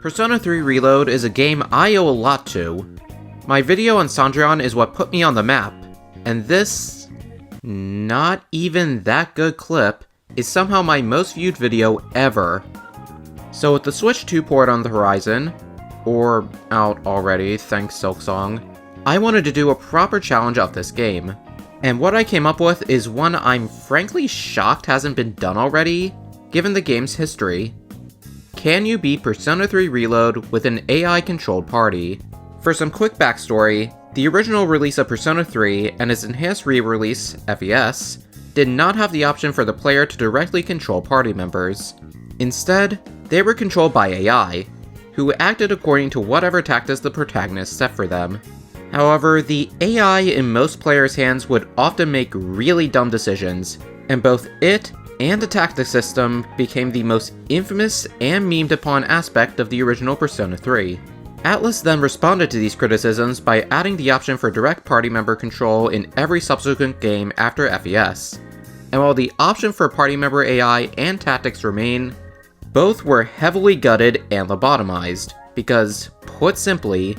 Persona 3 Reload is a game I owe a lot to. My video on Cendrillon is what put me on the map, and this not even that good clip is somehow my most viewed video ever. So with the Switch 2 port on the horizon, or out already thanks Silksong, I wanted to do a proper challenge of this game. And what I came up with is one I'm frankly shocked hasn't been done already, given the game's history. Can you beat Persona 3 Reload with an AI-controlled party? For some quick backstory, the original release of Persona 3 and its enhanced re-release, FES, did not have the option for the player to directly control party members. Instead, they were controlled by AI, who acted according to whatever tactics the protagonist set for them. However, the AI in most players' hands would often make really dumb decisions, and both it and the tactic system became the most infamous and memed upon aspect of the original Persona 3. Atlus then responded to these criticisms by adding the option for direct party member control in every subsequent game after FES. And while the option for party member AI and tactics remain, both were heavily gutted and lobotomized, because, put simply,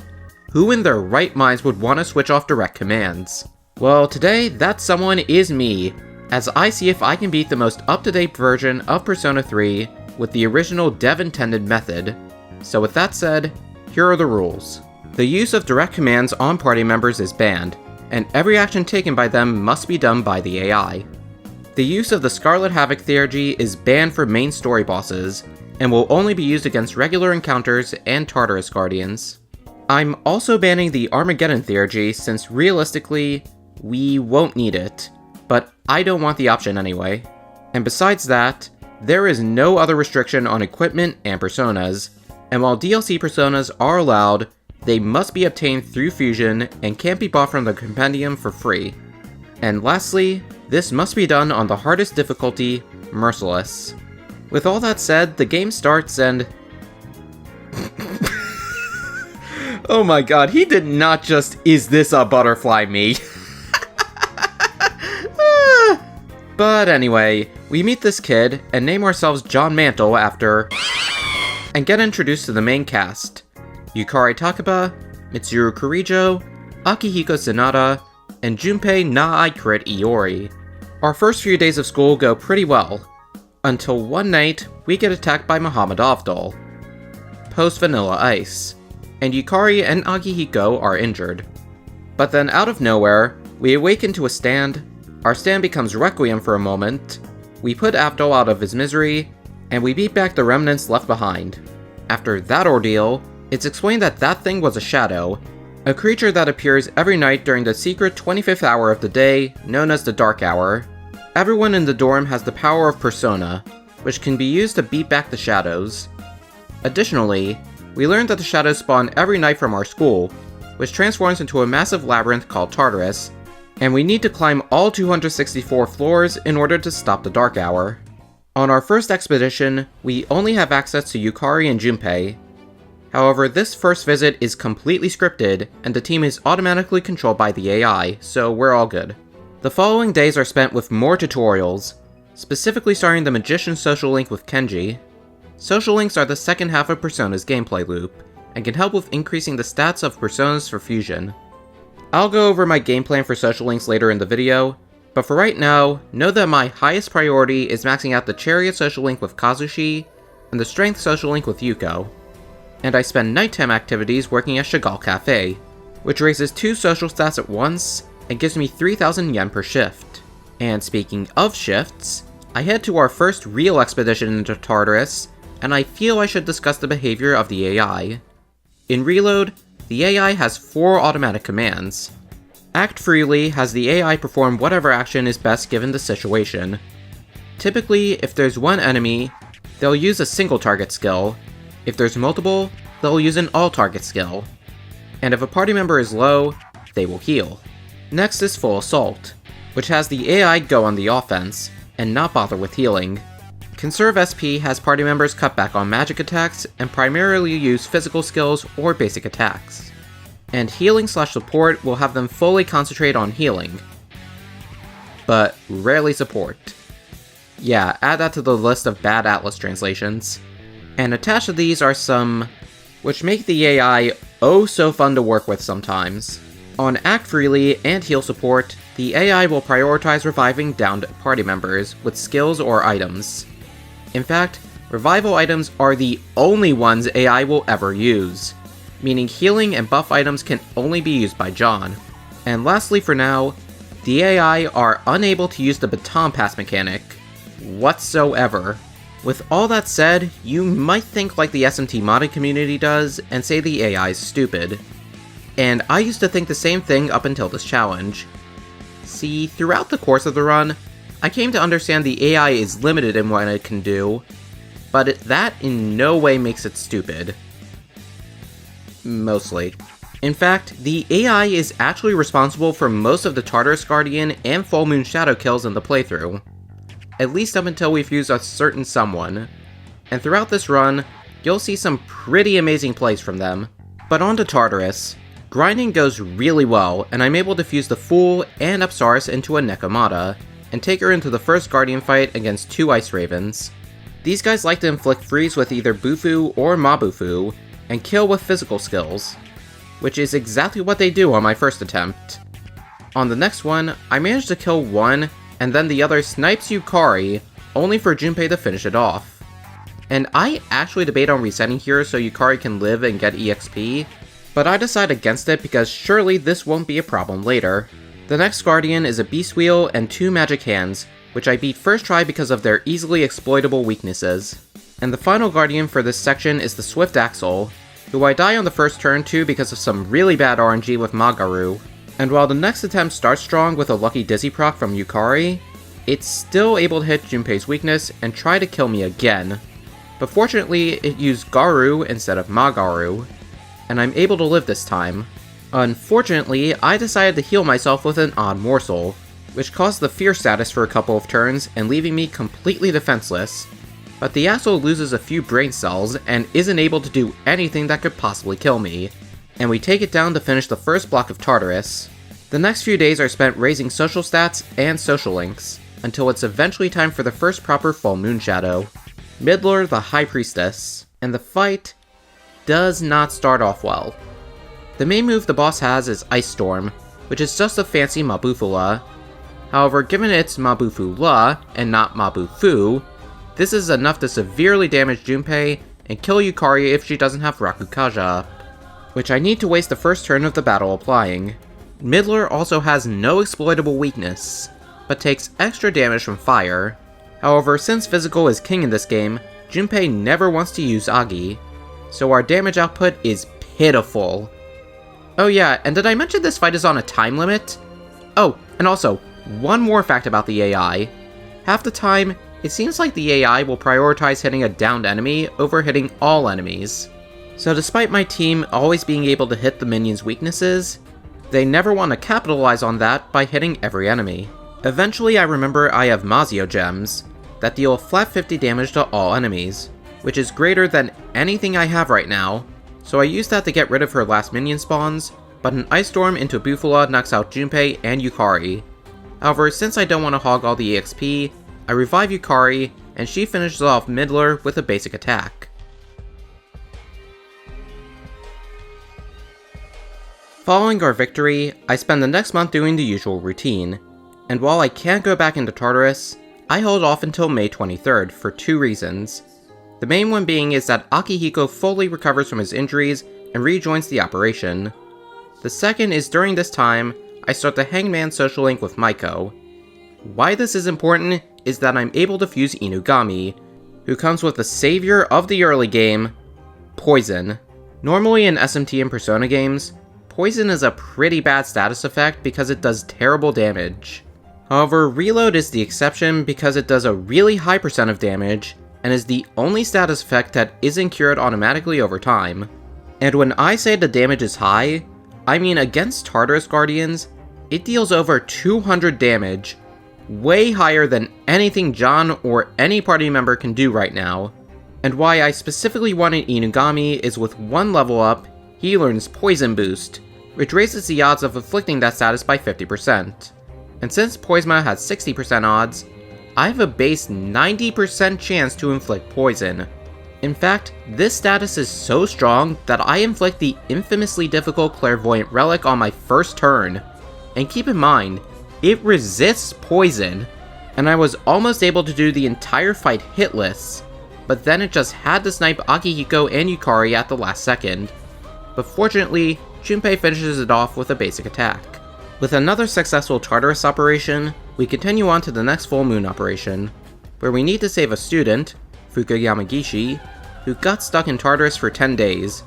who in their right minds would want to switch off direct commands? Well, today, that someone is me, as I see if I can beat the most up-to-date version of Persona 3 with the original dev-intended method. So with that said, here are the rules. The use of direct commands on party members is banned, and every action taken by them must be done by the AI. The use of the Scarlet Havoc theurgy is banned for main story bosses, and will only be used against regular encounters and Tartarus Guardians. I'm also banning the Armageddon theurgy since realistically, we won't need it, but I don't want the option anyway. And besides that, there is no other restriction on equipment and personas, and while DLC personas are allowed, they must be obtained through Fusion and can't be bought from the compendium for free. And lastly, this must be done on the hardest difficulty, Merciless. With all that said, the game starts and... Oh my god, he did not just, is this a butterfly me? But anyway, we meet this kid and name ourselves John Mantle after... and get introduced to the main cast. Yukari Takaba, Mitsuru Kurijo, Akihiko Sanada, and Junpei Na-I-Crit Iori. Our first few days of school go pretty well, until one night we get attacked by Muhammad Avdol, post Vanilla Ice, and Yukari and Akihiko are injured. But then out of nowhere, we awaken to a stand, our stand becomes Requiem for a moment, we put Avdol out of his misery, and we beat back the remnants left behind. After that ordeal, it's explained that that thing was a shadow, a creature that appears every night during the secret 25th hour of the day, known as the Dark Hour. Everyone in the dorm has the power of Persona, which can be used to beat back the shadows. Additionally, we learned that the shadows spawn every night from our school, which transforms into a massive labyrinth called Tartarus, and we need to climb all 264 floors in order to stop the Dark Hour. On our first expedition, we only have access to Yukari and Junpei. However, this first visit is completely scripted, and the team is automatically controlled by the AI, so we're all good. The following days are spent with more tutorials, specifically starting the Magician's social link with Kenji. Social links are the second half of Persona's gameplay loop, and can help with increasing the stats of Personas for Fusion. I'll go over my game plan for social links later in the video, but for right now, know that my highest priority is maxing out the Chariot social link with Kazushi, and the Strength social link with Yuko. And I spend nighttime activities working at Chagall Cafe, which raises 2 social stats at once, and gives me 3,000 yen per shift. And speaking of shifts, I head to our first real expedition into Tartarus, and I feel I should discuss the behavior of the AI. In Reload, the AI has 4 automatic commands. Act Freely has the AI perform whatever action is best given the situation. Typically, if there's one enemy, they'll use a single target skill. If there's multiple, they'll use an all-target skill. And if a party member is low, they will heal. Next is Full Assault, which has the AI go on the offense, and not bother with healing. Conserve SP has party members cut back on magic attacks, and primarily use physical skills or basic attacks. And Healing/Support will have them fully concentrate on healing, but rarely support. Yeah, add that to the list of bad Atlus translations. And attached to these are some which make the AI oh so fun to work with sometimes. On Act Freely and Heal Support, the AI will prioritize reviving downed party members with skills or items. In fact, revival items are the only ones AI will ever use, meaning healing and buff items can only be used by John. And lastly for now, the AI are unable to use the baton pass mechanic whatsoever. With all that said, you might think like the SMT modding community does and say the AI is stupid. And I used to think the same thing up until this challenge. See, throughout the course of the run, I came to understand the AI is limited in what it can do, but that in no way makes it stupid. Mostly. In fact, the AI is actually responsible for most of the Tartarus Guardian and Full Moon Shadow kills in the playthrough. At least up until we've used a certain someone. And throughout this run, you'll see some pretty amazing plays from them. But on to Tartarus. Grinding goes really well, and I'm able to fuse the Fool and Apsaris into a Nekomata, and take her into the first Guardian fight against 2 Ice Ravens. These guys like to inflict freeze with either Bufu or Mabufu, and kill with physical skills, which is exactly what they do on my first attempt. On the next one, I managed to kill one, and then the other snipes Yukari, only for Junpei to finish it off. And I actually debate on resetting here so Yukari can live and get EXP, but I decide against it because surely this won't be a problem later. The next Guardian is a Beast Wheel and 2 Magic Hands, which I beat first try because of their easily exploitable weaknesses. And the final Guardian for this section is the Swift Axel, who I die on the first turn to because of some really bad RNG with Magaru. And while the next attempt starts strong with a lucky Dizzy proc from Yukari, it's still able to hit Junpei's weakness and try to kill me again. But fortunately, it used Garu instead of Magaru, and I'm able to live this time. Unfortunately, I decided to heal myself with an odd morsel, which caused the fear status for a couple of turns and leaving me completely defenseless. But the Axel loses a few brain cells and isn't able to do anything that could possibly kill me, and we take it down to finish the first block of Tartarus. The next few days are spent raising social stats and social links, until it's eventually time for the first proper Full Moon Shadow, Midler the High Priestess, and the fight does not start off well. The main move the boss has is Ice Storm, which is just a fancy Mabufula. However, given it's Mabufula and not Mabufu, this is enough to severely damage Junpei and kill Yukari if she doesn't have Rakukaja up, which I need to waste the first turn of the battle applying. Midler also has no exploitable weakness, but takes extra damage from fire. However, since physical is king in this game, Junpei never wants to use Agi, so our damage output is pitiful. Oh yeah, and did I mention this fight is on a time limit? Oh, and also, one more fact about the AI. Half the time, it seems like the AI will prioritize hitting a downed enemy over hitting all enemies. So despite my team always being able to hit the minions' weaknesses, they never want to capitalize on that by hitting every enemy. Eventually I remember I have Mazio gems that deal flat 50 damage to all enemies, which is greater than anything I have right now, so I use that to get rid of her last minion spawns, but an Ice Storm into Bufula knocks out Junpei and Yukari. However, since I don't want to hog all the EXP, I revive Yukari, and she finishes off Midler with a basic attack. Following our victory, I spend the next month doing the usual routine, and while I can't go back into Tartarus, I hold off until May 23rd for 2 reasons. The main one being is that Akihiko fully recovers from his injuries and rejoins the operation. The second is during this time, I start the Hangman social link with Maiko. Why this is important is that I'm able to fuse Inugami, who comes with the savior of the early game, Poison. Normally in SMT and Persona games, Poison is a pretty bad status effect because it does terrible damage. However, Reload is the exception because it does a really high percent of damage, and is the only status effect that isn't cured automatically over time. And when I say the damage is high, I mean against Tartarus Guardians, it deals over 200 damage, way higher than anything John or any party member can do right now. And why I specifically wanted Inugami is with 1 level up, he learns Poison Boost, which raises the odds of inflicting that status by 50%. And since Poisma has 60% odds, I have a base 90% chance to inflict poison, In fact, this status is so strong that I inflict the infamously difficult Clairvoyant Relic on my first turn. And keep in mind, it resists poison, and I was almost able to do the entire fight hitless, but then it just had to snipe Akihiko and Yukari at the last second. But fortunately, Junpei finishes it off with a basic attack. With another successful Tartarus operation, we continue on to the next full moon operation, where we need to save a student, Fuka Yamagishi, who got stuck in Tartarus for 10 days.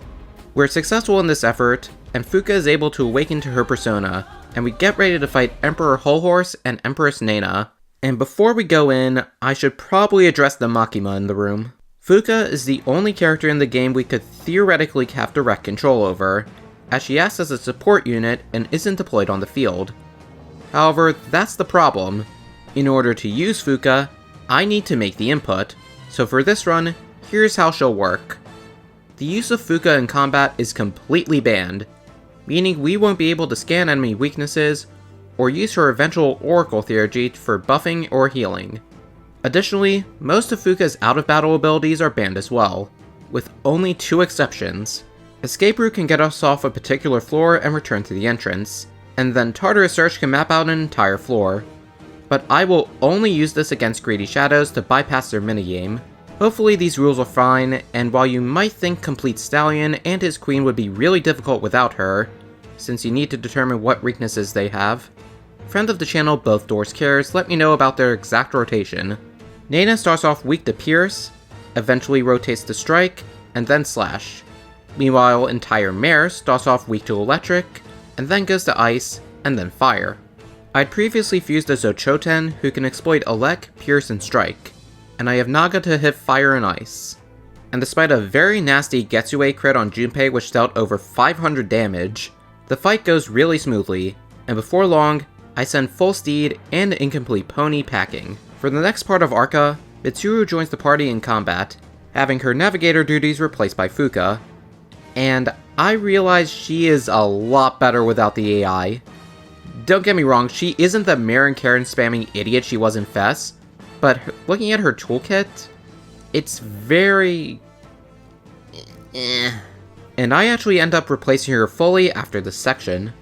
We're successful in this effort, and Fuka is able to awaken to her persona, and we get ready to fight Emperor Wholehorse and Empress Nena. And before we go in, I should probably address the Makima in the room. Fuka is the only character in the game we could theoretically have direct control over, as she acts as a support unit and isn't deployed on the field. However, that's the problem. In order to use Fuka, I need to make the input, so for this run, here's how she'll work. The use of Fuka in combat is completely banned, meaning we won't be able to scan enemy weaknesses, or use her eventual Oracle Theurgy for buffing or healing. Additionally, most of Fuka's out-of-battle abilities are banned as well, with only 2 exceptions. Escape Route can get us off a particular floor and return to the entrance, and then Tartarus Search can map out an entire floor. But I will only use this against Greedy Shadows to bypass their minigame. Hopefully these rules are fine, and while you might think Complete Stallion and his queen would be really difficult without her, since you need to determine what weaknesses they have, friend of the channel Both Doors Cares let me know about their exact rotation. Nena starts off weak to Pierce, eventually rotates to Strike, and then Slash. Meanwhile, entire Mare starts off weak to Electric, and then goes to Ice, and then Fire. I'd previously fused a Zochoten who can exploit Elec, Pierce, and Strike, and I have Naga to hit Fire and Ice. And despite a very nasty Getsue crit on Junpei which dealt over 500 damage, the fight goes really smoothly, and before long, I send Full Steed and Incomplete Pony packing. For the next part of Arca, Mitsuru joins the party in combat, having her navigator duties replaced by Fuka, and I realize she is a lot better without the AI. Don't get me wrong, she isn't the Mare and Karen spamming idiot she was in Fess, but looking at her toolkit, it's very... And I actually end up replacing her fully after this section.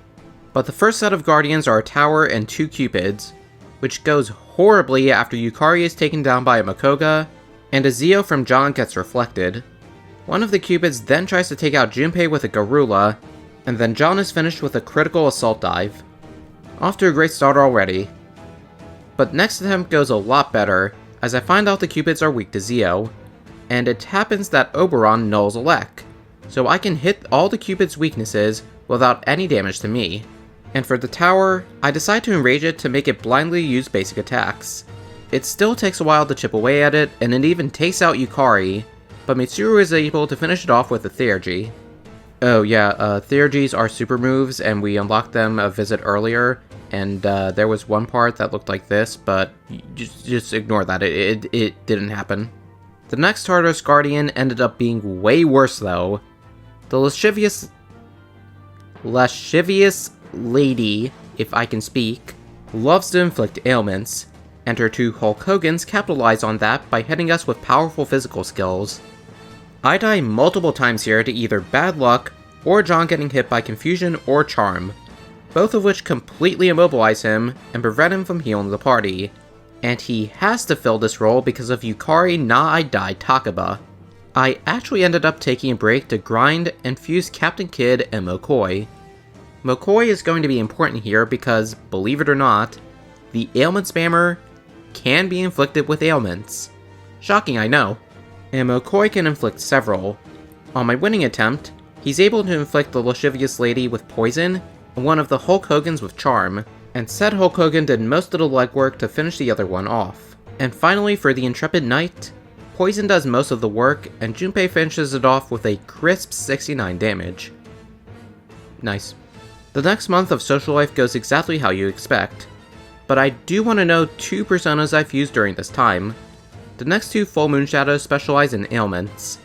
But the first set of Guardians are a tower and 2 Cupids, which goes horribly after Yukari is taken down by a Makoga, and a Zeo from John gets reflected. One of the Cupids then tries to take out Junpei with a Garula, and then John is finished with a critical assault dive. Off to a great start already. But next attempt goes a lot better, as I find out the Cupids are weak to Zeo, and it happens that Oberon nulls Elec, so I can hit all the Cupid's weaknesses without any damage to me. And for the tower, I decide to enrage it to make it blindly use basic attacks. It still takes a while to chip away at it, and it even takes out Yukari, but Mitsuru is able to finish it off with a Theurgy. Oh yeah, Theurgies are super moves, and we unlocked them a visit earlier, and there was one part that looked like this, but just ignore that, it didn't happen. The next Tartarus Guardian ended up being way worse though. The lascivious lady, if I can speak, loves to inflict ailments, and her 2 Hulk Hogans capitalize on that by hitting us with powerful physical skills. I die multiple times here to either bad luck, or John getting hit by Confusion or Charm, both of which completely immobilize him and prevent him from healing the party, and he has to fill this role because of Yukari Na I Die Takaba. I actually ended up taking a break to grind and fuse Captain Kidd and Mokoi. Mokoi is going to be important here because, believe it or not, the ailment spammer can be inflicted with ailments. Shocking, I know. And Mokoi can inflict several. On my winning attempt, he's able to inflict the lascivious lady with poison and one of the Hulk Hogans with charm, and said Hulk Hogan did most of the legwork to finish the other one off. And finally, for the Intrepid Knight, poison does most of the work, and Junpei finishes it off with a crisp 69 damage. Nice. The next month of social life goes exactly how you expect, but I do want to know 2 personas I've used during this time. The next 2 Full Moon Shadows specialize in ailments,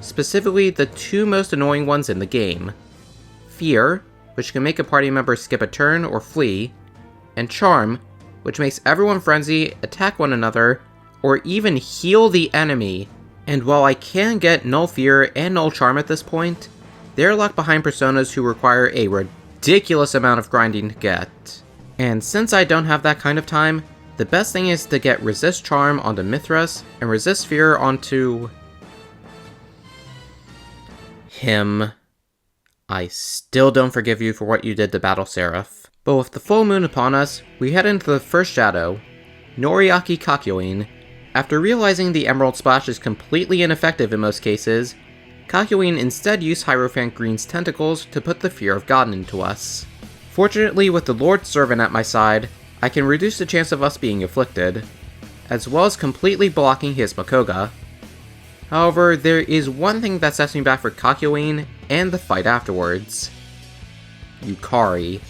specifically the 2 most annoying ones in the game. Fear, which can make a party member skip a turn or flee, and Charm, which makes everyone frenzy, attack one another, or even heal the enemy, And while I can get Null Fear and Null Charm at this point, they're locked behind personas who require a ridiculous amount of grinding to get. And since I don't have that kind of time, the best thing is to get Resist Charm onto Mithras and Resist Fear onto him. I still don't forgive you for what you did to Battle Seraph. But with the full moon upon us, we head into the first shadow, Noriaki Kakyoin. After realizing the Emerald Splash is completely ineffective in most cases, Kakyoin instead used Hierophant Green's tentacles to put the Fear of God into us. Fortunately, with the Lord's Servant at my side, I can reduce the chance of us being afflicted, as well as completely blocking his Makoga. However, there is one thing that sets me back for Kakyoin and the fight afterwards. Yukari.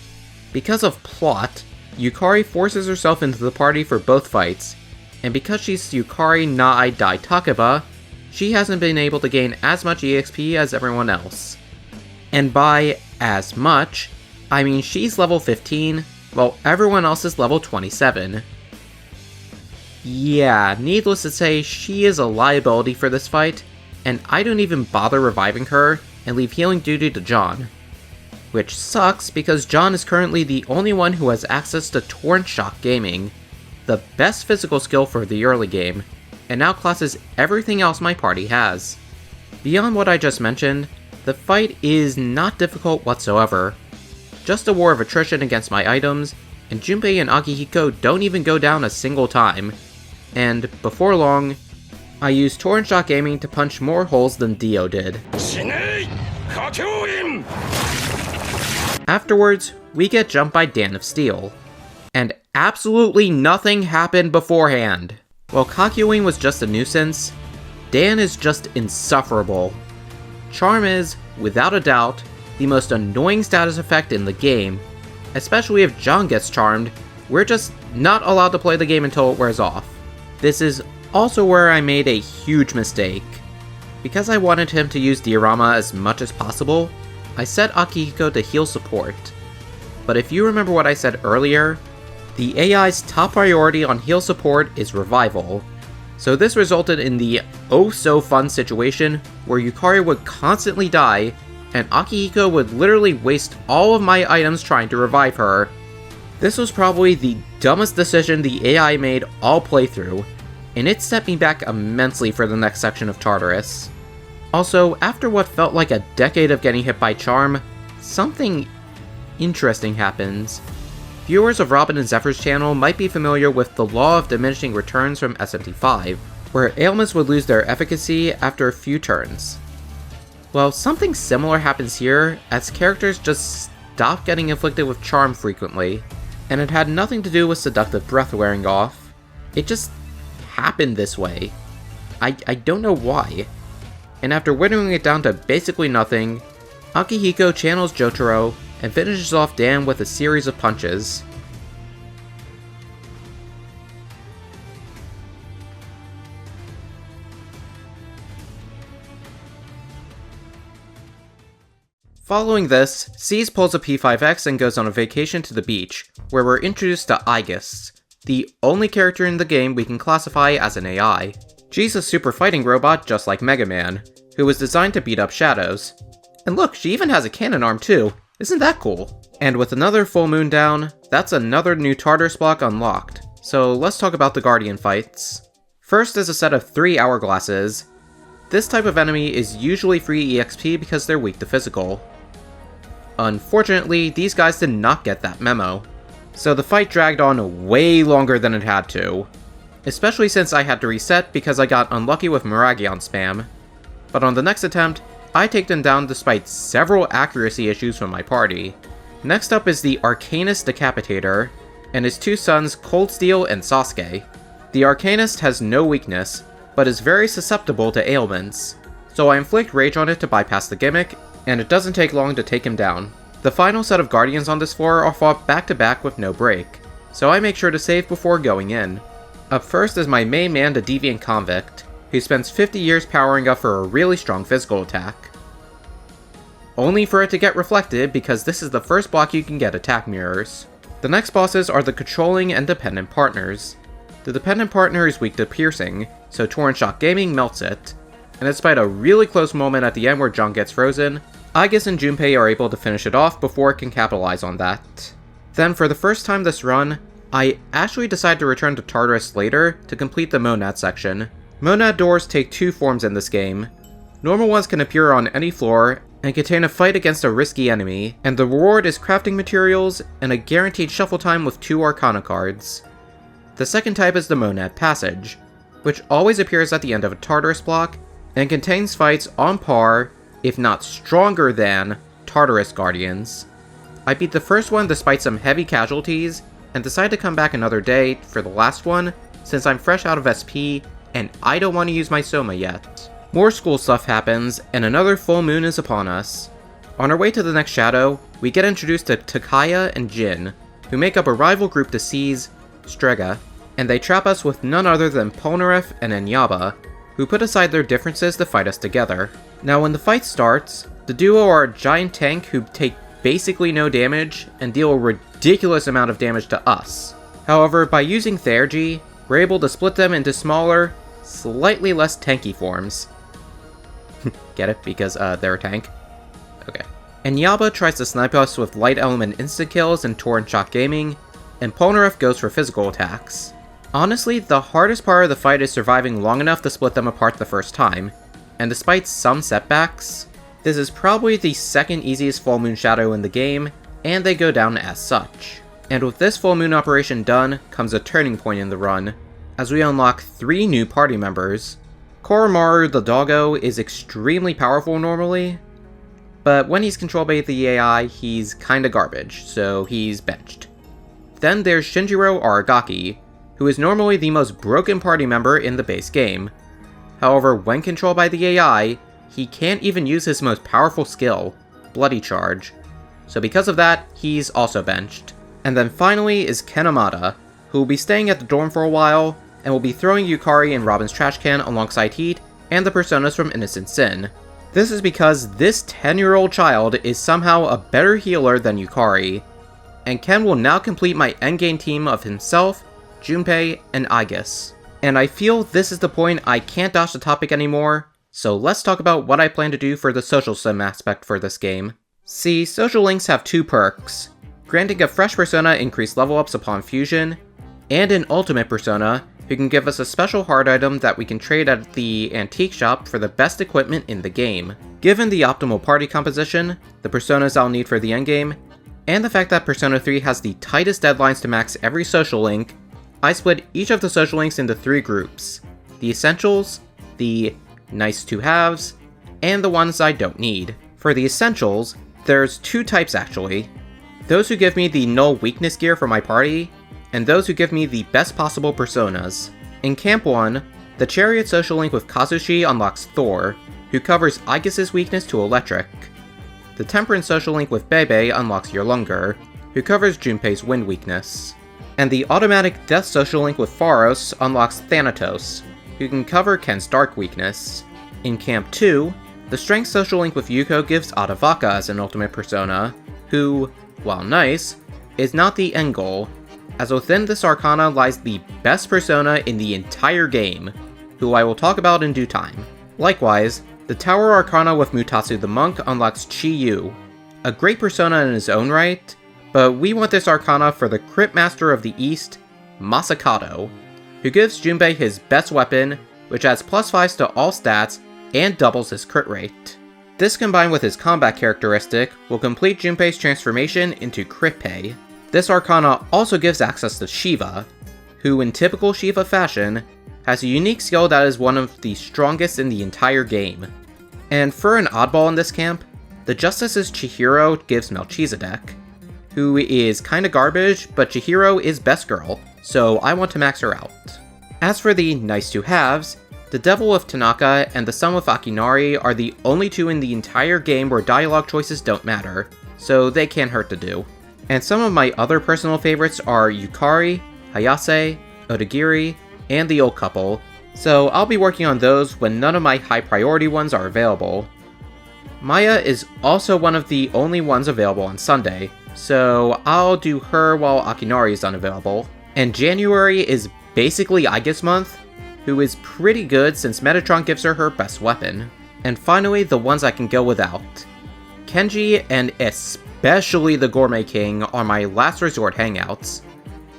Because of plot, Yukari forces herself into the party for both fights, and because she's Yukari Naai Dai Takeba, she hasn't been able to gain as much EXP as everyone else. And by as much, I mean she's level 15, while everyone else is level 27. Yeah, needless to say, she is a liability for this fight, and I don't even bother reviving her and leave healing duty to John. Which sucks because John is currently the only one who has access to Torrent Shock Gaming, the best physical skill for the early game, and outclasses everything else my party has. Beyond what I just mentioned, the fight is not difficult whatsoever. Just a war of attrition against my items, and Junpei and Akihiko don't even go down a single time. And before long, I use Torrent Shock Gaming to punch more holes than Dio did. Afterwards, we get jumped by Dan of Steel. And absolutely nothing happened beforehand. While Kakyoin was just a nuisance, Dan is just insufferable. Charm is, without a doubt, the most annoying status effect in the game. Especially if John gets charmed, we're just not allowed to play the game until it wears off. This is also where I made a huge mistake. Because I wanted him to use Diorama as much as possible, I set Akihiko to heal support. But if you remember what I said earlier, the AI's top priority on heal support is revival. So this resulted in the oh-so-fun situation where Yukari would constantly die, and Akihiko would literally waste all of my items trying to revive her. This was probably the dumbest decision the AI made all playthrough, and it set me back immensely for the next section of Tartarus. Also, after what felt like a decade of getting hit by Charm, something interesting happens. Viewers of Robin and Zephyr's channel might be familiar with the law of diminishing returns from SMT5, where ailments would lose their efficacy after a few turns. Well, something similar happens here, as characters just stop getting inflicted with Charm frequently, and it had nothing to do with Seductive Breath wearing off. It just happened this way. I don't know why. And after whittling it down to basically nothing, Akihiko channels Jotaro and finishes off Dan with a series of punches. Following this, Cease pulls a P5X and goes on a vacation to the beach, where we're introduced to Aigis, the only character in the game we can classify as an AI. She's a super fighting robot just like Mega Man, who was designed to beat up shadows. And look, she even has a cannon arm too. Isn't that cool? And with another full moon down, that's another new Tartarus block unlocked. So let's talk about the Guardian fights. First is a set of 3 hourglasses. This type of enemy is usually free EXP because they're weak to physical. Unfortunately, these guys did not get that memo. So the fight dragged on way longer than it had to. Especially since I had to reset because I got unlucky with Miragion spam. But on the next attempt, I take them down despite several accuracy issues from my party. Next up is the Arcanist Decapitator, and his 2 sons Cold Steel and Sasuke. The Arcanist has no weakness, but is very susceptible to ailments, so I inflict rage on it to bypass the gimmick, and it doesn't take long to take him down. The final set of Guardians on this floor are fought back to back with no break, so I make sure to save before going in. Up first is my main man, the Deviant Convict, who spends 50 years powering up for a really strong physical attack. Only for it to get reflected because this is the first block you can get attack mirrors. The next bosses are the Controlling and Dependent Partners. The Dependent Partner is weak to piercing, so Torrent Shock Gaming melts it, and despite a really close moment at the end where John gets frozen, Aigis and Junpei are able to finish it off before it can capitalize on that. Then for the first time this run, I actually decide to return to Tartarus later to complete the Monad section. Monad doors take two forms in this game. Normal ones can appear on any floor and contain a fight against a risky enemy, and the reward is crafting materials and a guaranteed shuffle time with 2 Arcana cards. The second type is the Monad Passage, which always appears at the end of a Tartarus block and contains fights on par, if not stronger than, Tartarus Guardians. I beat the first one despite some heavy casualties, and decide to come back another day for the last one since I'm fresh out of SP and I don't want to use my Soma yet. More school stuff happens, and another full moon is upon us. On our way to the next shadow, we get introduced to Takaya and Jin, who make up a rival group to seize Strega, and they trap us with none other than Polnareff and Enyaba, who put aside their differences to fight us together. Now when the fight starts, the duo are a giant tank who take basically no damage and deal a ridiculous amount of damage to us. However, by using Theurgy, we're able to split them into smaller, slightly less tanky forms. Get it? Because they're a tank? Okay. Enyaba tries to snipe us with light element insta-kills and Torrent Shock Gaming, and Polnareff goes for physical attacks. Honestly, the hardest part of the fight is surviving long enough to split them apart the first time, and despite some setbacks, this is probably the second easiest full moon shadow in the game, and they go down as such. And with this full moon operation done, comes a turning point in the run, as we unlock 3 new party members. Koromaru the doggo is extremely powerful normally, but when he's controlled by the AI, he's kinda garbage, so he's benched. Then there's Shinjiro Aragaki, who is normally the most broken party member in the base game. However, when controlled by the AI, he can't even use his most powerful skill, Bloody Charge. So because of that, he's also benched. And then finally is Ken Amada, who will be staying at the dorm for a while, and will be throwing Yukari in Robin's trash can alongside Heat and the personas from Innocent Sin. This is because this 10-year-old child is somehow a better healer than Yukari, and Ken will now complete my endgame team of himself, Junpei, and Aigis. And I feel this is the point I can't dodge the topic anymore, so let's talk about what I plan to do for the social sim aspect for this game. See, social links have 2 perks, granting a fresh persona increased level ups upon fusion, and an ultimate persona who can give us a special hard item that we can trade at the antique shop for the best equipment in the game. Given the optimal party composition, the personas I'll need for the endgame, and the fact that Persona 3 has the tightest deadlines to max every social link, I split each of the social links into 3 groups: the essentials, the nice to haves, and the ones I don't need. For the essentials, there's 2 types actually: those who give me the null weakness gear for my party, and those who give me the best possible personas. In Camp 1, the Chariot social link with Kazushi unlocks Thor, who covers Aigis' weakness to electric. The Temperance social link with Bebe unlocks Yerlungar, who covers Junpei's wind weakness. And the automatic Death social link with Pharos unlocks Thanatos, who can cover Ken's dark weakness. In Camp 2, the Strength social link with Yuko gives Adavaka as an ultimate persona, who, while nice, is not the end goal, as within this Arcana lies the best persona in the entire game, who I will talk about in due time. Likewise, the Tower Arcana with Mutatsu the Monk unlocks Chi-Yu, a great persona in his own right, but we want this Arcana for the Crypt Master of the East, Masakato, who gives Junpei his best weapon, which adds +5s to all stats and doubles his crit rate. This combined with his combat characteristic will complete Junpei's transformation into Crit Pay. This Arcana also gives access to Shiva, who in typical Shiva fashion, has a unique skill that is one of the strongest in the entire game. And for an oddball in this camp, the Justice's Chihiro gives Melchizedek, who is kinda garbage, but Chihiro is best girl, so I want to max her out. As for the nice to haves, the Devil of Tanaka and the Sun with Akinari are the only 2 in the entire game where dialogue choices don't matter, so they can't hurt to do. And some of my other personal favorites are Yukari, Hayase, Odagiri, and the Old Couple, so I'll be working on those when none of my high priority ones are available. Maya is also one of the only ones available on Sunday, so I'll do her while Akinari is unavailable. And January is basically Aigis month, who is pretty good since Metatron gives her her best weapon. And finally, the ones I can go without. Kenji and especially the Gourmet King are my last resort hangouts.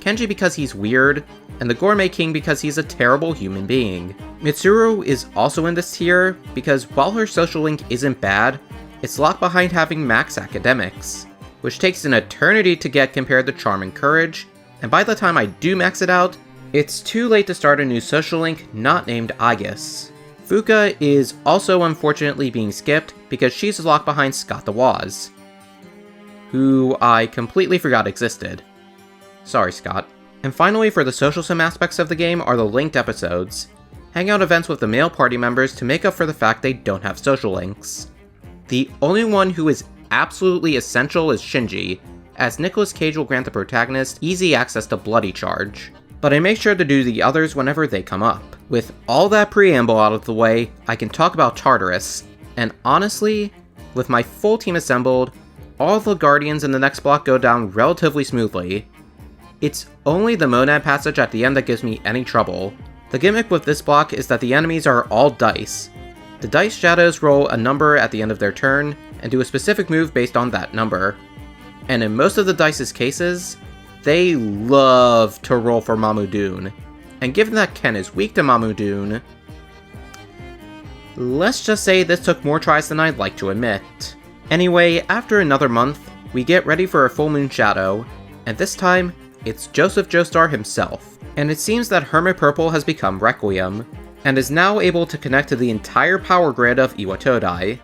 Kenji because he's weird, and the Gourmet King because he's a terrible human being. Mitsuru is also in this tier because while her social link isn't bad, it's locked behind having max academics, which takes an eternity to get compared to Charm and Courage, and by the time I do max it out, it's too late to start a new social link not named Aegis. Fuka is also unfortunately being skipped because she's locked behind Scott the Woz, who I completely forgot existed. Sorry, Scott. And finally, for the social sim aspects of the game are the linked episodes. Hangout events with the male party members to make up for the fact they don't have social links. The only one who is absolutely essential is Shinji, as Nicolas Cage will grant the protagonist easy access to Bloody Charge. But I make sure to do the others whenever they come up. With all that preamble out of the way, I can talk about Tartarus, and honestly, with my full team assembled, all the Guardians in the next block go down relatively smoothly. It's only the Monad passage at the end that gives me any trouble. The gimmick with this block is that the enemies are all dice. The dice shadows roll a number at the end of their turn, and do a specific move based on that number. And in most of the dice's cases, they love to roll for Mamudun. And given that Ken is weak to Mamudun, let's just say this took more tries than I'd like to admit. Anyway, after another month, we get ready for a full moon shadow, and this time, it's Joseph Joestar himself. And it seems that Hermit Purple has become Requiem, and is now able to connect to the entire power grid of Iwatodai.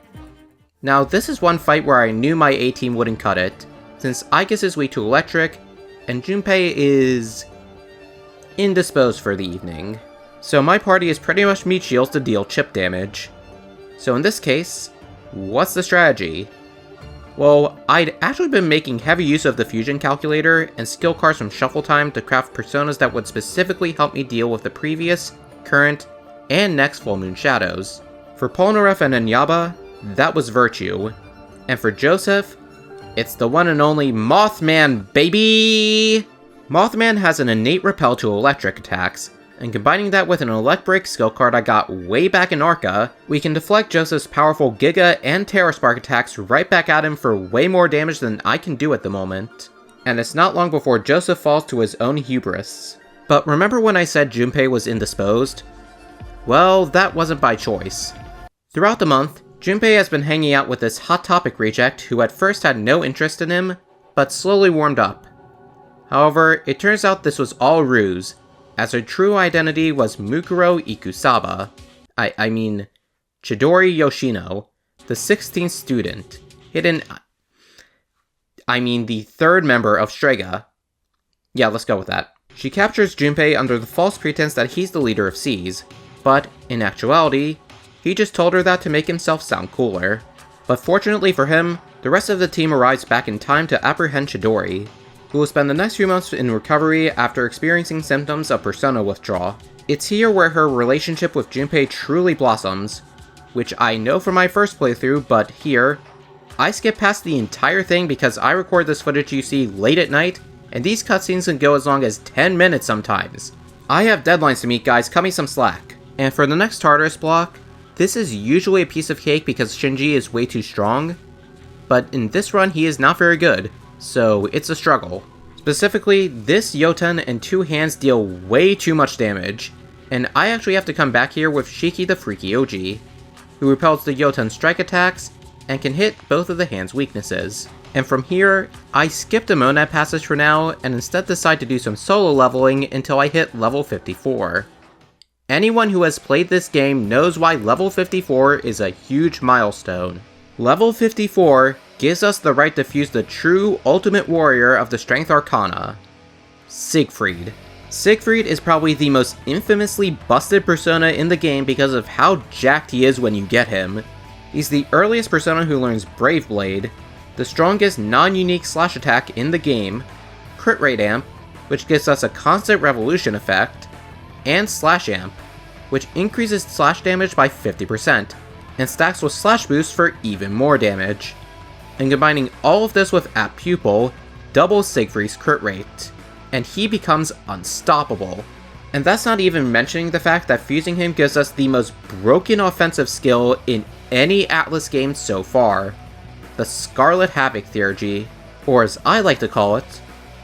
Now this is one fight where I knew my A-team wouldn't cut it, since Aegis is weak to electric, and Junpei is indisposed for the evening. So my party is pretty much meat shields to deal chip damage. So in this case, what's the strategy? Well, I'd actually been making heavy use of the fusion calculator and skill cards from Shuffle Time to craft personas that would specifically help me deal with the previous, current, and next full moon shadows. For Polnareff and Enyaba, that was Virtue. And for Joseph, it's the one and only Mothman, baby! Mothman has an innate repel to electric attacks, and combining that with an Electric skill card I got way back in Arca, we can deflect Joseph's powerful Giga and Terra Spark attacks right back at him for way more damage than I can do at the moment. And it's not long before Joseph falls to his own hubris. But remember when I said Junpei was indisposed? Well, that wasn't by choice. Throughout the month, Junpei has been hanging out with this Hot Topic reject who at first had no interest in him, but slowly warmed up. However, it turns out this was all ruse, as her true identity was Mukuro Ikusaba. I mean, Chidori Yoshino, the 16th student, the third member of Strega. Yeah, let's go with that. She captures Junpei under the false pretense that he's the leader of Seas, but in actuality, he just told her that to make himself sound cooler. But fortunately for him, the rest of the team arrives back in time to apprehend Chidori, who will spend the next few months in recovery after experiencing symptoms of persona withdrawal. It's here where her relationship with Junpei truly blossoms, which I know from my first playthrough, but here, I skip past the entire thing because I record this footage you see late at night, and these cutscenes can go as long as 10 minutes sometimes. I have deadlines to meet, guys, cut me some slack. And for the next Tartarus block, this is usually a piece of cake because Shinji is way too strong, but in this run he is not very good, so it's a struggle. Specifically, this Yoten and two hands deal way too much damage, and I actually have to come back here with Shiki the Freaky OG, who repels the Yoten strike attacks and can hit both of the hand's weaknesses. And from here, I skipped a Monad passage for now and instead decide to do some solo leveling until I hit level 54. Anyone who has played this game knows why level 54 is a huge milestone. Level 54 gives us the right to fuse the true ultimate warrior of the Strength Arcana, Siegfried. Siegfried is probably the most infamously busted persona in the game because of how jacked he is when you get him. He's the earliest persona who learns Brave Blade, the strongest non-unique slash attack in the game, Crit Rate Amp, which gives us a constant revolution effect, and Slash Amp, which increases slash damage by 50%, and stacks with Slash Boost for even more damage. And combining all of this with App Pupil doubles Siegfried's crit rate, and he becomes unstoppable. And that's not even mentioning the fact that fusing him gives us the most broken offensive skill in any Atlas game so far. The Scarlet Havoc Theurgy, or as I like to call it,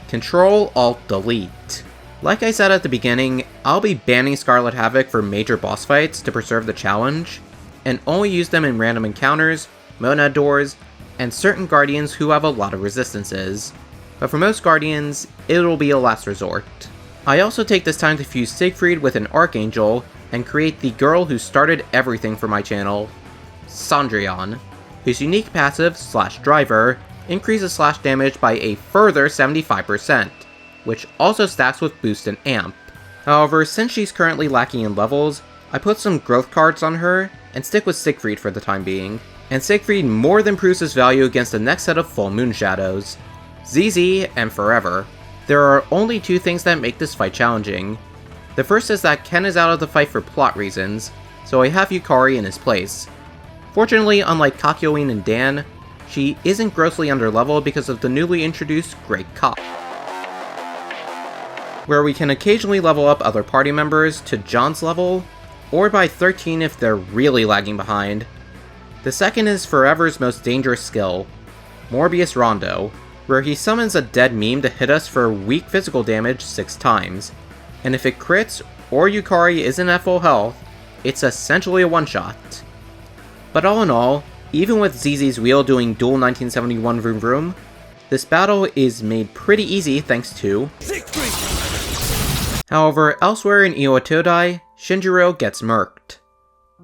Control-Alt-Delete. Like I said at the beginning, I'll be banning Scarlet Havoc for major boss fights to preserve the challenge, and only use them in random encounters, monad doors, and certain guardians who have a lot of resistances. But for most guardians, it'll be a last resort. I also take this time to fuse Siegfried with an Archangel, and create the girl who started everything for my channel, Cendrillon, whose unique passive, /driver, increases slash damage by a further 75%, which also stacks with boost and amp. However, since she's currently lacking in levels, I put some growth cards on her, and stick with Siegfried for the time being. And Siegfried more than proves his value against the next set of full moon shadows, ZZ and Forever. There are only two things that make this fight challenging. The first is that Ken is out of the fight for plot reasons, so I have Yukari in his place. Fortunately, unlike Kakyoin and Dan, she isn't grossly underleveled because of the newly introduced Great Cop, where we can occasionally level up other party members to John's level, or by 13 if they're really lagging behind. The second is Forever's most dangerous skill, Morbius Rondo, where he summons a dead meme to hit us for weak physical damage 6 times, and if it crits or Yukari isn't at full health, it's essentially a one-shot. But all in all, even with ZZ's wheel doing dual 1971 vroom vroom, this battle is made pretty easy thanks to Siegfried! However, elsewhere in Io Todai, Shinjiro gets murked.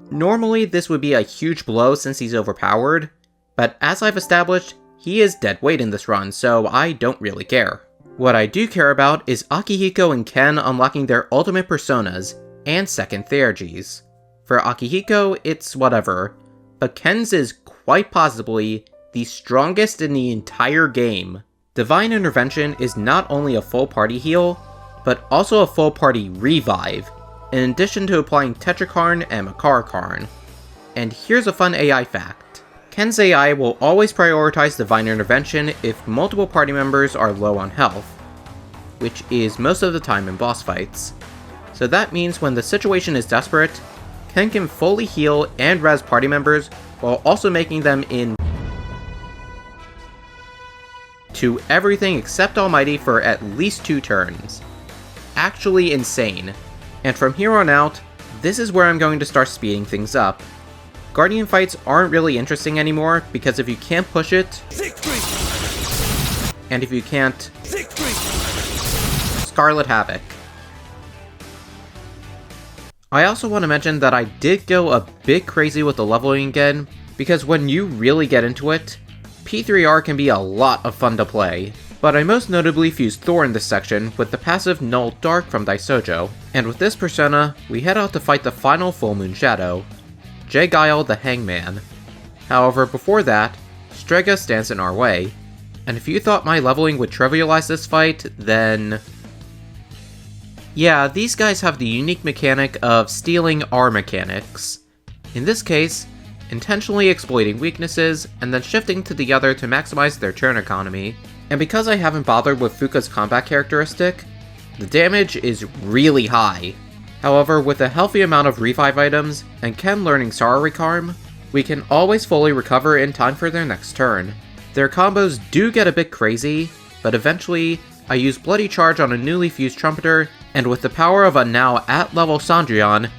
Normally this would be a huge blow since he's overpowered, but as I've established, he is dead weight in this run, so I don't really care. What I do care about is Akihiko and Ken unlocking their ultimate personas, and second Theurgies. For Akihiko, it's whatever, but Ken's is quite possibly the strongest in the entire game. Divine Intervention is not only a full party heal, but also a full party revive, in addition to applying Tetrakarn and Makarakarn. And here's a fun AI fact. Ken's AI will always prioritize Divine Intervention if multiple party members are low on health, which is most of the time in boss fights. So that means when the situation is desperate, Ken can fully heal and res party members while also making them to everything except Almighty for at least 2 turns. Actually insane. And from here on out, this is where I'm going to start speeding things up. Guardian fights aren't really interesting anymore, because if you can't push it, Siegfried! And if you can't, Siegfried! Scarlet Havoc. I also want to mention that I did go a bit crazy with the leveling again, because when you really get into it, P3R can be a lot of fun to play. But I most notably fused Thor in this section with the passive Null Dark from Daisojo, and with this persona, we head out to fight the final full moon shadow, J-Guile the Hangman. However, before that, Strega stands in our way, and if you thought my leveling would trivialize this fight, then yeah, these guys have the unique mechanic of stealing our mechanics. In this case, intentionally exploiting weaknesses, and then shifting to the other to maximize their turn economy. And because I haven't bothered with Fuka's combat characteristic, the damage is really high. However, with a healthy amount of revive items, and Ken learning Sorry Karm, we can always fully recover in time for their next turn. Their combos do get a bit crazy, but eventually, I use Bloody Charge on a newly fused Trumpeter, and with the power of a now at level Cendrillon,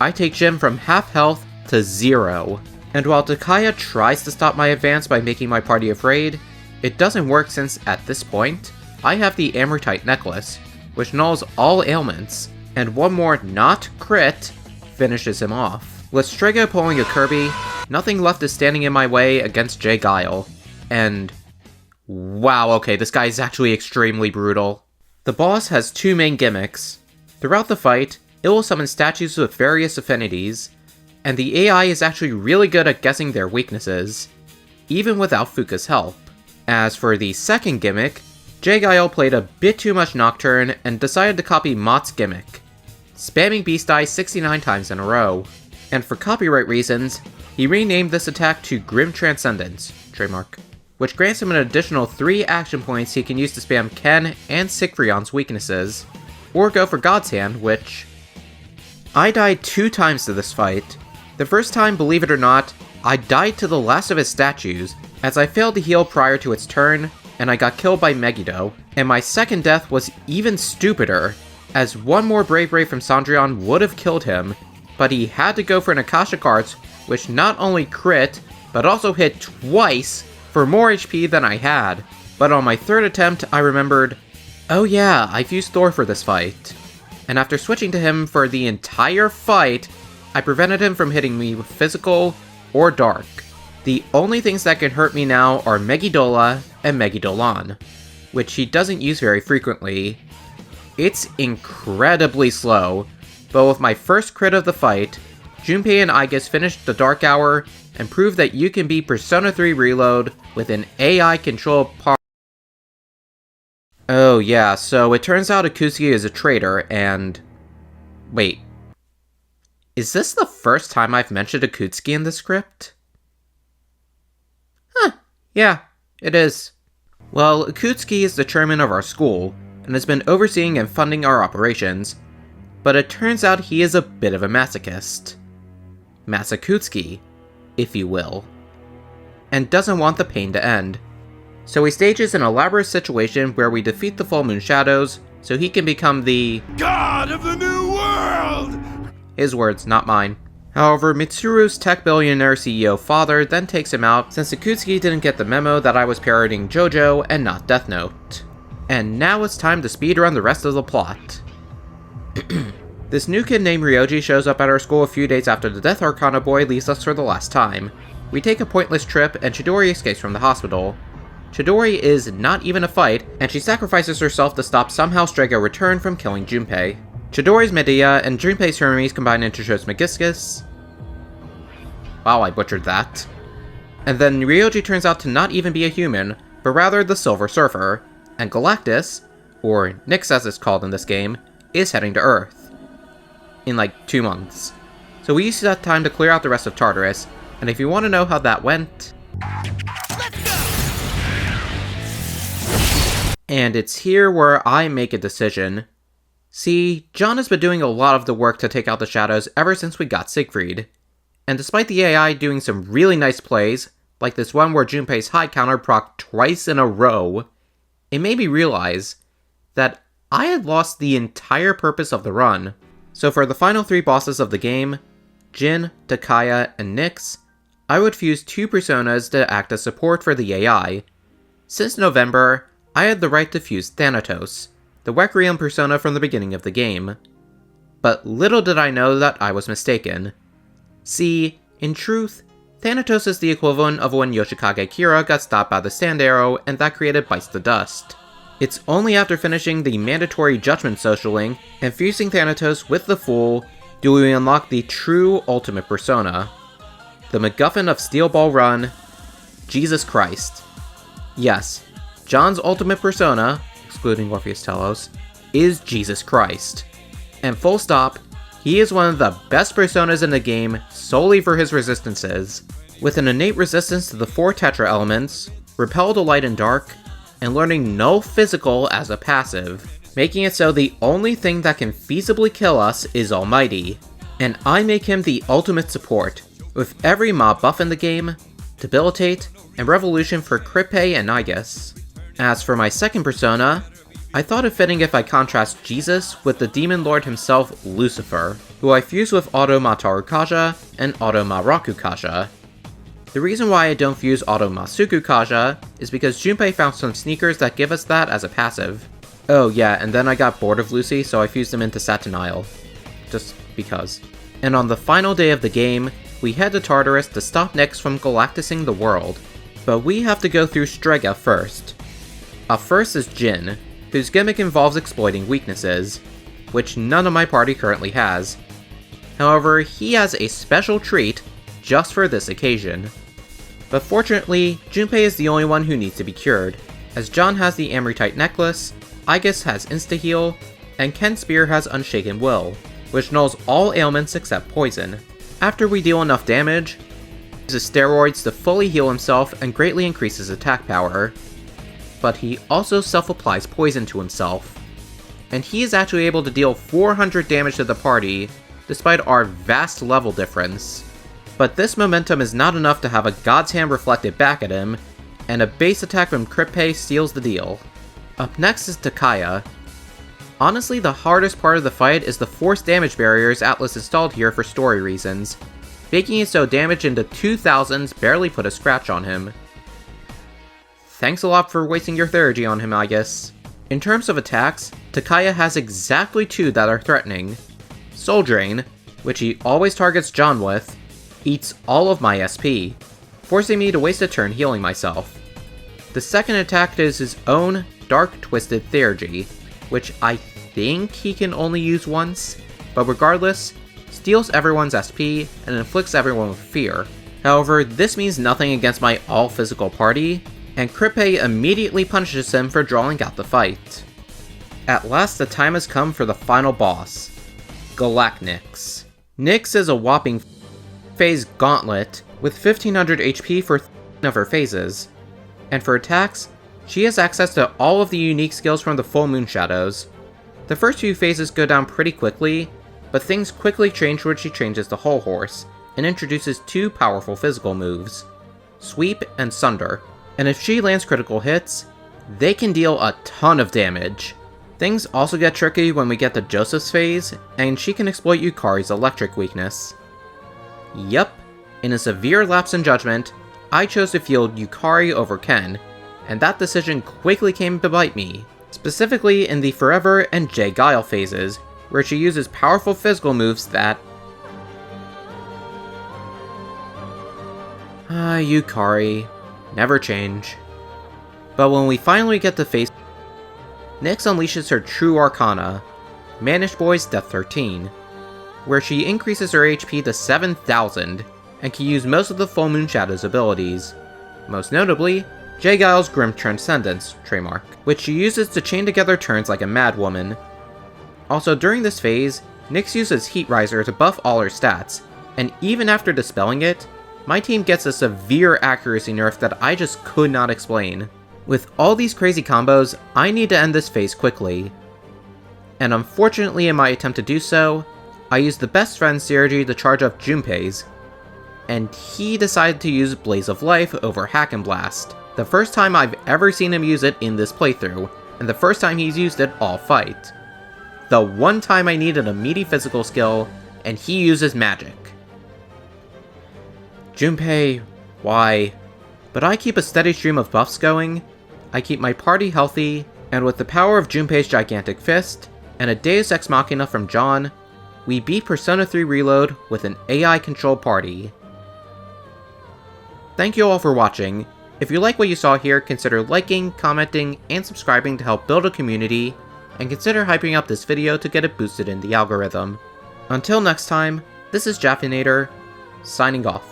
I take Jim from half health to 0. And while Takaya tries to stop my advance by making my party afraid, it doesn't work since, at this point, I have the Amortite Necklace, which nulls all ailments, and one more not crit finishes him off. With Strega pulling a Kirby, nothing left is standing in my way against J-Guile, and wow, okay, this guy is actually extremely brutal. The boss has 2 main gimmicks. Throughout the fight, it will summon statues with various affinities, and the AI is actually really good at guessing their weaknesses, even without Fuka's help. As for the second gimmick, J-Guile played a bit too much Nocturne and decided to copy Mott's gimmick, spamming Beast Eye 69 times in a row. And for copyright reasons, he renamed this attack to Grim Transcendence, trademark, which grants him an additional 3 action points he can use to spam Ken and Siegfried's weaknesses. or go for God's Hand, which... I died 2 times to this fight. The first time, believe it or not, I died to the last of his statues, as I failed to heal prior to its turn, and I got killed by Megiddo. And my second death was even stupider, as one more Brave Ray from Cendrillon would have killed him, but he had to go for an Akashic Arts, which not only crit, but also hit twice for more HP than I had. But on my third attempt, I remembered, oh yeah, I've used Thor for this fight. And after switching to him for the entire fight, I prevented him from hitting me with physical or dark. The only things that can hurt me now are Megiddola and Megiddolon, which he doesn't use very frequently. It's incredibly slow, but with my first crit of the fight, Junpei and Aigis finished the Dark Hour and proved that you can beat Persona 3 Reload with an AI-controlled part. Oh yeah, so it turns out Akutsuki is a traitor, and... Wait. Is this the first time I've mentioned Akutsuki in the script? Huh, yeah, it is. Well, Akutsuki is the chairman of our school, and has been overseeing and funding our operations, but it turns out he is a bit of a masochist. Masakutsuki, if you will, and doesn't want the pain to end. So he stages an elaborate situation where we defeat the Full Moon Shadows, so he can become the God of the New World! His words, not mine. However, Mitsuru's tech billionaire CEO father then takes him out since Akutsuki didn't get the memo that I was parodying JoJo and not Death Note. And now it's time to speedrun the rest of the plot. This new kid named Ryoji shows up at our school a few days after the Death Arcana boy leaves us for the last time. We take a pointless trip and Chidori escapes from the hospital. Chidori is not even a fight, and she sacrifices herself to stop somehow Strega return from killing Junpei. Chidori's Medea and Junpei's Hermes combine into Trismegistus. Wow, I butchered that. And then Ryoji turns out to not even be a human, but rather the Silver Surfer, and Galactus, or Nyx as it's called in this game, is heading to Earth. In like 2 months. So we used that time to clear out the rest of Tartarus, and if you want to know how that went... And it's here where I make a decision. See, John has been doing a lot of the work to take out the shadows ever since we got Siegfried. And despite the AI doing some really nice plays, like this one where Junpei's high counter proc twice in a row, it made me realize that I had lost the entire purpose of the run. So for the final 3 bosses of the game, Jin, Takaya, and Nyx, I would fuse 2 personas to act as support for the AI. Since November, I had the right to fuse Thanatos, the Requiem persona from the beginning of the game. But little did I know that I was mistaken. See, in truth, Thanatos is the equivalent of when Yoshikage Kira got stopped by the Sand Arrow and that created Bites the Dust. It's only after finishing the mandatory Judgment Socialing and fusing Thanatos with the Fool do we unlock the true ultimate persona. The MacGuffin of Steel Ball Run, Jesus Christ. Yes, John's ultimate persona, excluding Orpheus Telos, is Jesus Christ. And full stop, he is one of the best personas in the game solely for his resistances. With an innate resistance to the 4 Tetra elements, repel to light and dark, and learning no physical as a passive, making it so the only thing that can feasibly kill us is Almighty. And I make him the ultimate support, with every mob buff in the game, Debilitate, and Revolution for Krippe and Aigis. As for my second persona, I thought it fitting if I contrast Jesus with the demon lord himself, Lucifer, who I fuse with Auto Mataru Kaja and Auto Maraku Kaja. The reason why I don't fuse Auto Masuku Kaja is because Junpei found some sneakers that give us that as a passive. Oh yeah, and then I got bored of Lucy, so I fused him into Saturnile. Just because. And on the final day of the game, we head to Tartarus to stop Nyx from galactusing the world. But we have to go through Strega first. Up first is Jin, whose gimmick involves exploiting weaknesses, which none of my party currently has. However, he has a special treat just for this occasion. But fortunately, Junpei is the only one who needs to be cured, as John has the Amrite necklace, Aigis has insta-heal, and Ken Spear has Unshaken Will, which nulls all ailments except poison. After we deal enough damage, he uses steroids to fully heal himself and greatly increases attack power. But he also self-applies poison to himself. and he is actually able to deal 400 damage to the party, despite our vast level difference. But this momentum is not enough to have a God's Hand reflected back at him, and a base attack from Krippe seals the deal. Up next is Takaya. Honestly, the hardest part of the fight is the force damage barriers Atlas installed here for story reasons, making it so damage into 2000s barely put a scratch on him. Thanks a lot for wasting your Theurgy on him, I guess. In terms of attacks, Takaya has exactly 2 that are threatening. Soul Drain, which he always targets John with, eats all of my SP, forcing me to waste a turn healing myself. The second attack is his own Dark Twisted Theurgy, which I think he can only use once, but regardless, steals everyone's SP and inflicts everyone with fear. However, this means nothing against my all-physical party, and Krippe immediately punishes him for drawing out the fight. At last, the time has come for the final boss, Galacnyx. Nyx is a whopping phase gauntlet with 1500 HP for of her phases, and for attacks, she has access to all of the unique skills from the Full Moon Shadows. The first few phases go down pretty quickly, but things quickly change when she changes to Whole Horse, and introduces 2 powerful physical moves, Sweep and Sunder, and if she lands critical hits, they can deal a ton of damage. Things also get tricky when we get to Joseph's phase, and she can exploit Yukari's electric weakness. Yup, in a severe lapse in judgment, I chose to field Yukari over Ken, and that decision quickly came to bite me, specifically in the Forever and J. Guile phases, where she uses powerful physical moves that... Yukari. Never change. But when we finally get to phase, Nyx unleashes her true Arcana, Manish Boy's Death 13, where she increases her HP to 7,000, and can use most of the Full Moon Shadow's abilities, most notably, J. Guile's Grim Transcendence trademark, which she uses to chain together turns like a madwoman. Also during this phase, Nyx uses Heat Riser to buff all her stats, and even after dispelling it, my team gets a severe accuracy nerf that I just could not explain. With all these crazy combos, I need to end this phase quickly. And unfortunately in my attempt to do so, I used the best friend Sergi to charge up Junpei's, and he decided to use Blaze of Life over Hack and Blast, the first time I've ever seen him use it in this playthrough, and the first time he's used it all fight. The one time I needed a meaty physical skill, and he uses magic. Junpei, why? But I keep a steady stream of buffs going, I keep my party healthy, and with the power of Junpei's Gigantic Fist, and a Deus Ex Machina from John, we beat Persona 3 Reload with an AI-controlled party. Thank you all for watching. If you like what you saw here, consider liking, commenting, and subscribing to help build a community, and consider hyping up this video to get it boosted in the algorithm. Until next time, this is Jaffinator, signing off.